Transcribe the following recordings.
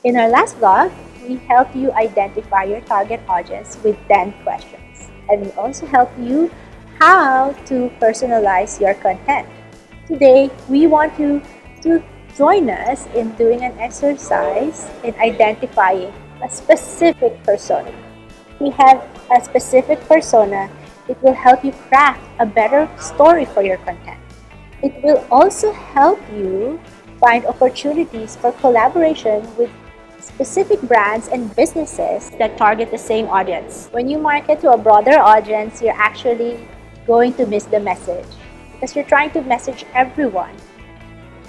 In our last vlog, we helped you identify your target audience with 10 questions. And we also helped you how to personalize your content. Today, we want you to join us in doing an exercise in identifying a specific persona. We have a specific persona. It will help you craft a better story for your content. It will also help you find opportunities for collaboration with specific brands and businesses that target the same audience. When you market to a broader audience, you're actually going to miss the message because you're trying to message everyone,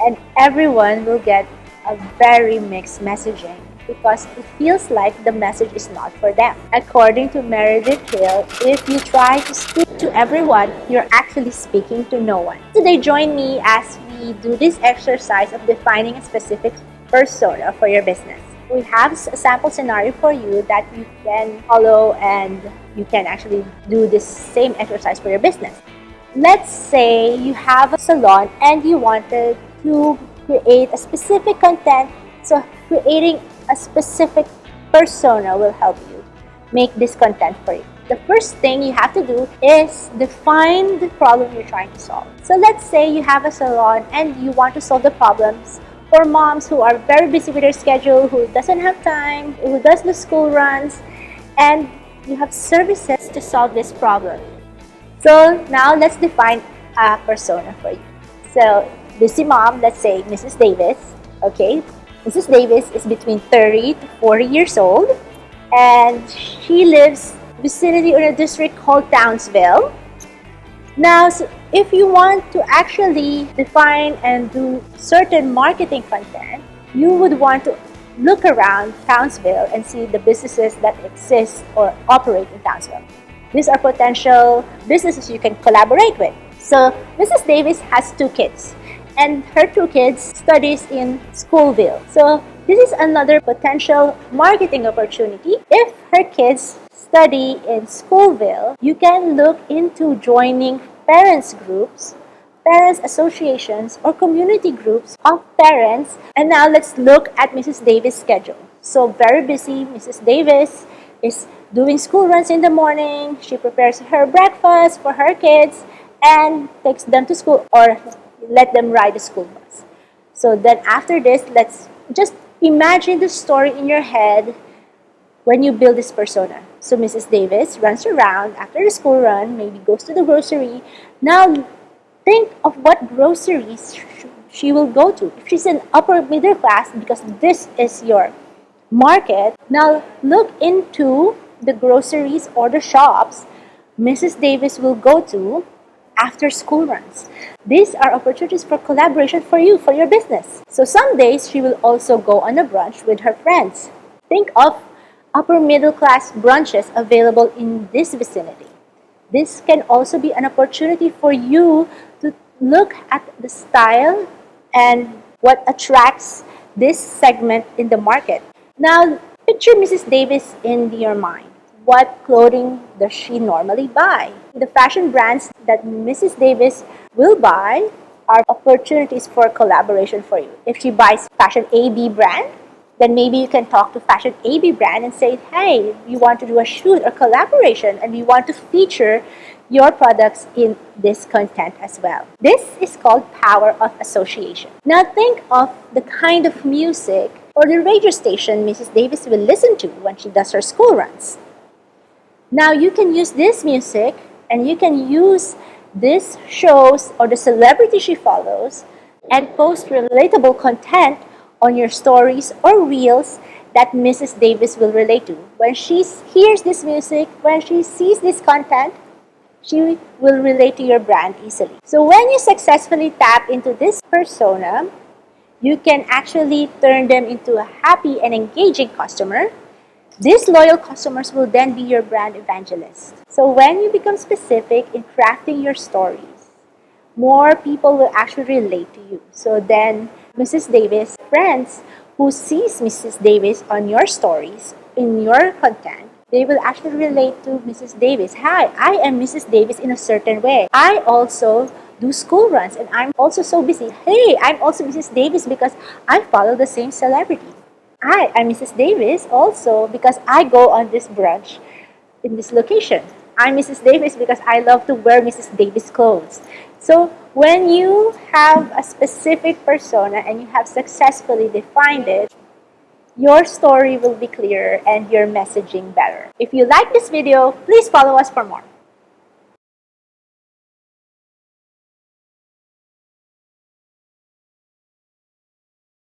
and everyone will get a very mixed messaging because it feels like the message is not for them. According to Meredith Hill, if you try to speak to everyone, you're actually speaking to no one. Today, join me as we do this exercise of defining a specific persona for your business. We have a sample scenario for you that you can follow, and you can actually do this same exercise for your business. Let's say you have a salon and you wanted to create a specific content. So creating a specific persona will help you make this content for you. The first thing you have to do is define the problem you're trying to solve. So let's say you have a salon and you want to solve the problems for moms who are very busy with their schedule, who doesn't have time, who does the school runs, and you have services to solve this problem. So now let's define a persona for you. So busy mom, let's say Mrs. Davis. Okay, Mrs. Davis is between 30 to 40 years old, and she lives vicinity in a district called Townsville. Now, so if you want to actually define and do certain marketing content, you would want to look around Townsville and see the businesses that exist or operate in Townsville. These are potential businesses you can collaborate with. So Mrs. Davis has 2 kids, and her 2 kids studies in Schoolville. So this is another potential marketing opportunity. If her kids study in Schoolville, you can look into joining parents groups, parents associations, or community groups of parents. And now let's look at Mrs. Davis' schedule. So very busy, Mrs. Davis is doing school runs in the morning. She prepares her breakfast for her kids and takes them to school or let them ride the school bus. So then after this, let's just imagine the story in your head when you build this persona. So Mrs. Davis runs around after the school run, maybe goes to the grocery. Now think of what groceries she will go to. If she's an upper middle class, because this is your market, now look into the groceries or the shops Mrs. Davis will go to after school runs. These are opportunities for collaboration for you, for your business. So some days she will also go on a brunch with her friends. Think of upper middle class brunches available in this vicinity. This can also be an opportunity for you to look at the style and what attracts this segment in the market. Now, picture Mrs. Davis in your mind. What clothing does she normally buy? The fashion brands that Mrs. Davis will buy are opportunities for collaboration for you. If she buys fashion AB brand, then maybe you can talk to fashion AB brand and say, hey, we want to do a shoot or collaboration and we want to feature your products in this content as well. This is called power of association. Now think of the kind of music or the radio station Mrs. Davis will listen to when she does her school runs. Now you can use this music and you can use these shows or the celebrity she follows and post relatable content on your stories or reels that Mrs. Davis will relate to. When she hears this music, when she sees this content, she will relate to your brand easily. So when you successfully tap into this persona, you can actually turn them into a happy and engaging customer. These loyal customers will then be your brand evangelists. So when you become specific in crafting your stories, more people will actually relate to you. So then Mrs. Davis friends who sees Mrs. Davis on your stories, in your content, they will actually relate to Mrs. Davis. Hi, I am Mrs. Davis in a certain way. I also do school runs and I'm also so busy. Hey, I'm also Mrs. Davis because I follow the same celebrity. I'm Mrs. Davis also because I go on this brunch in this location. I'm Mrs. Davis because I love to wear Mrs. Davis clothes. So when you have a specific persona and you have successfully defined it, your story will be clearer and your messaging better. If you like this video, please follow us for more.